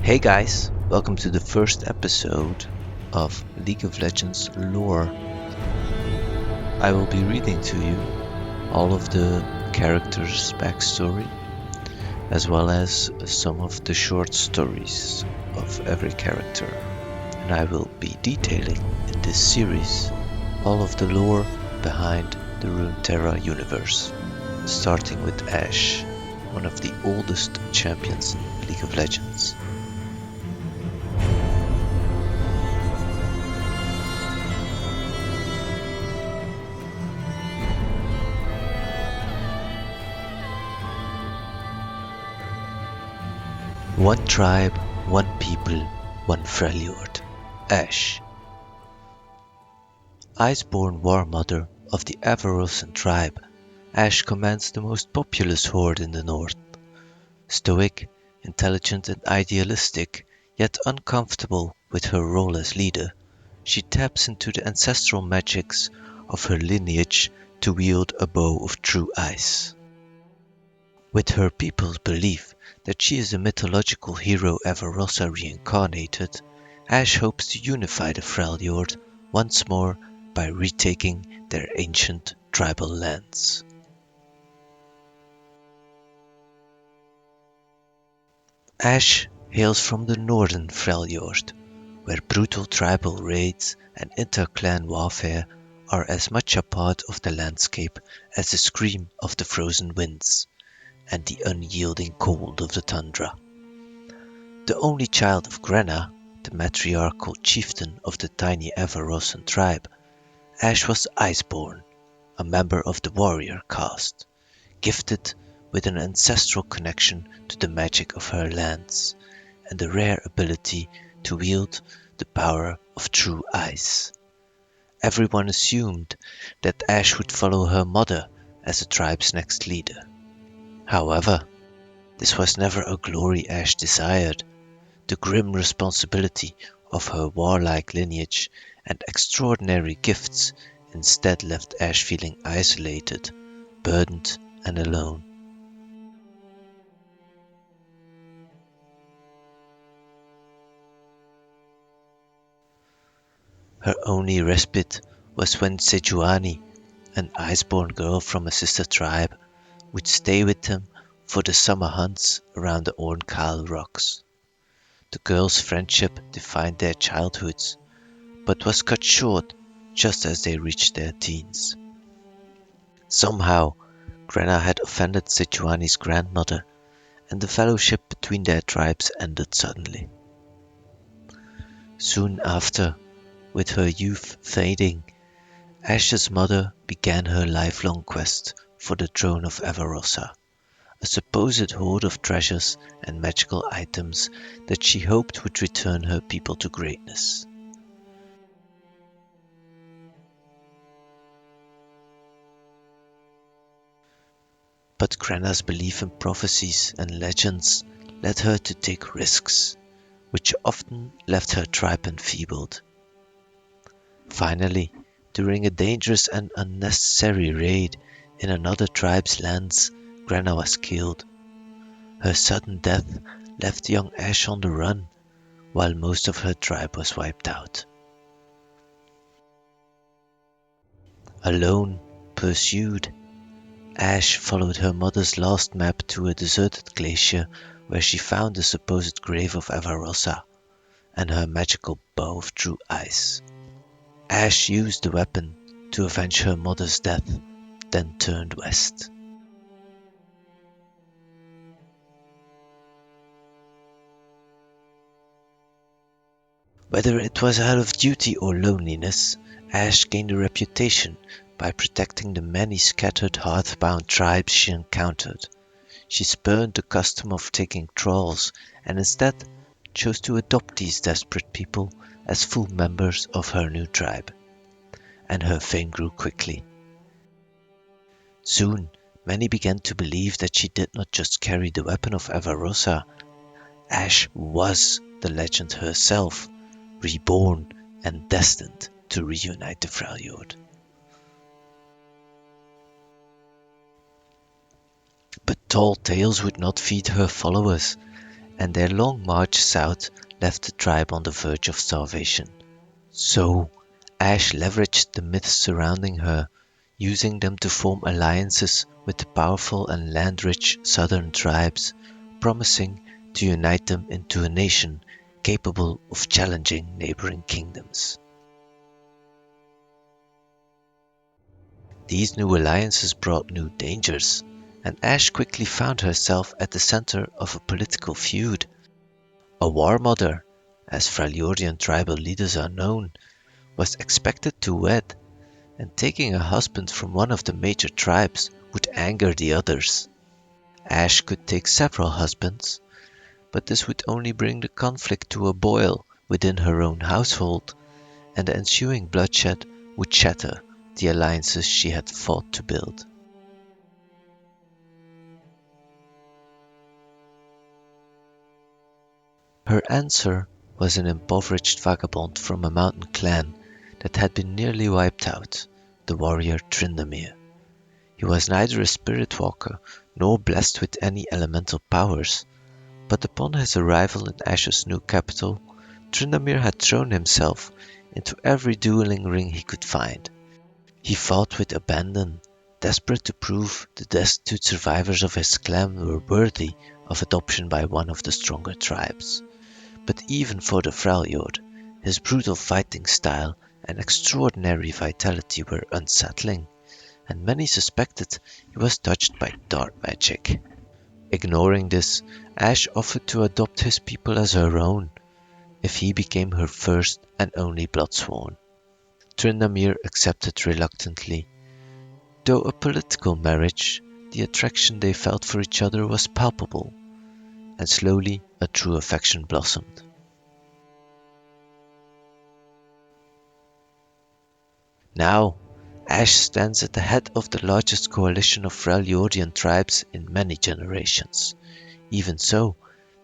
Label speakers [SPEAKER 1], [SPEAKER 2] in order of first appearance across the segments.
[SPEAKER 1] Hey guys, welcome to the first episode of League of Legends lore. I will be reading to you all of the characters' backstory, as well as some of the short stories of every character. And I will be detailing in this series all of the lore behind the Runeterra universe, starting with Ashe, one of the oldest champions in League of Legends. One tribe, one people, one Freljord. Ashe. Iceborn warmother of the Avarosan tribe, Ashe commands the most populous horde in the north. Stoic, intelligent and idealistic, yet uncomfortable with her role as leader, she taps into the ancestral magics of her lineage to wield a bow of true ice. With her people's belief that she is the mythological hero Avarosa reincarnated, Ashe hopes to unify the Freljord once more by retaking their ancient tribal lands. Ashe hails from the northern Freljord, where brutal tribal raids and inter-clan warfare are as much a part of the landscape as the scream of the frozen winds and the unyielding cold of the tundra. The only child of Grenna, the matriarchal chieftain of the tiny Avarosan tribe, Ashe was Iceborn, a member of the warrior caste, gifted with an ancestral connection to the magic of her lands and the rare ability to wield the power of true ice. Everyone assumed that Ashe would follow her mother as the tribe's next leader. However, this was never a glory Ashe desired. The grim responsibility of her warlike lineage and extraordinary gifts instead left Ashe feeling isolated, burdened and alone. Her only respite was when Sejuani, an Iceborn girl from a sister tribe, would stay with them for the summer hunts around the Orncal rocks. The girls' friendship defined their childhoods, but was cut short just as they reached their teens. Somehow, Grenna had offended Sejuani's grandmother, and the fellowship between their tribes ended suddenly. Soon after, with her youth fading, Ashe's mother began her lifelong quest for the throne of Avarosa, a supposed hoard of treasures and magical items that she hoped would return her people to greatness. But Grenna's belief in prophecies and legends led her to take risks, which often left her tribe enfeebled. Finally, during a dangerous and unnecessary raid in another tribe's lands, Grenna was killed. Her sudden death left young Ashe on the run, while most of her tribe was wiped out. Alone, pursued, Ashe followed her mother's last map to a deserted glacier where she found the supposed grave of Avarosa and her magical bow of true ice. Ashe used the weapon to avenge her mother's death, then turned west. Whether it was out of duty or loneliness, Ashe gained a reputation by protecting the many scattered hearth-bound tribes she encountered. She spurned the custom of taking thralls and instead chose to adopt these desperate people as full members of her new tribe. And her fame grew quickly. Soon, many began to believe that she did not just carry the weapon of Avarosa. Ashe was the legend herself, reborn and destined to reunite the Freljord. But tall tales would not feed her followers, and their long march south left the tribe on the verge of starvation. So, Ashe leveraged the myths surrounding her, using them to form alliances with the powerful and land-rich southern tribes, promising to unite them into a nation capable of challenging neighboring kingdoms. These new alliances brought new dangers, and Ashe quickly found herself at the center of a political feud. A warmother, as Freljordian tribal leaders are known, was expected to wed, and taking a husband from one of the major tribes would anger the others. Ashe could take several husbands, but this would only bring the conflict to a boil within her own household, and the ensuing bloodshed would shatter the alliances she had fought to build. Her answer was an impoverished vagabond from a mountain clan that had been nearly wiped out, the warrior Tryndamere. He was neither a spirit walker nor blessed with any elemental powers, but upon his arrival in Ashe's new capital, Tryndamere had thrown himself into every dueling ring he could find. He fought with abandon, desperate to prove the destitute survivors of his clan were worthy of adoption by one of the stronger tribes. But even for the Freljord, his brutal fighting style and extraordinary vitality were unsettling, and many suspected he was touched by dark magic. Ignoring this, Ashe offered to adopt his people as her own, if he became her first and only bloodsworn. Tryndamere accepted reluctantly. Though a political marriage, the attraction they felt for each other was palpable, and slowly a true affection blossomed. Now, Ashe stands at the head of the largest coalition of Freljordian tribes in many generations. Even so,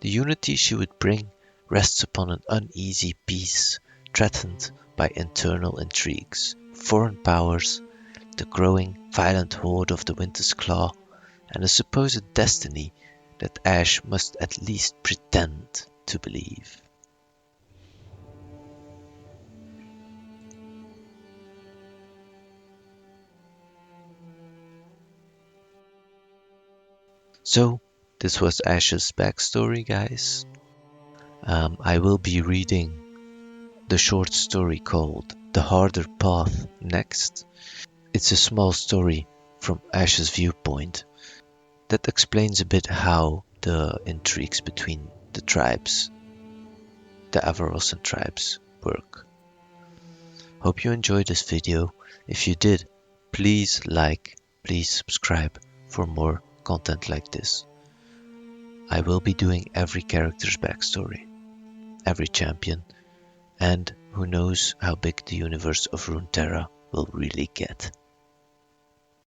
[SPEAKER 1] the unity she would bring rests upon an uneasy peace, threatened by internal intrigues, foreign powers, the growing violent horde of the Winter's Claw, and a supposed destiny that Ashe must at least pretend to believe. So, this was Ashe's backstory, guys. I will be reading the short story called The Harder Path next. It's a small story from Ashe's viewpoint that explains a bit how the intrigues between the tribes, the Avarosan tribes, work. Hope you enjoyed this video. If you did, please like, please subscribe for more content like this. I will be doing every character's backstory, every champion, and who knows how big the universe of Runeterra will really get.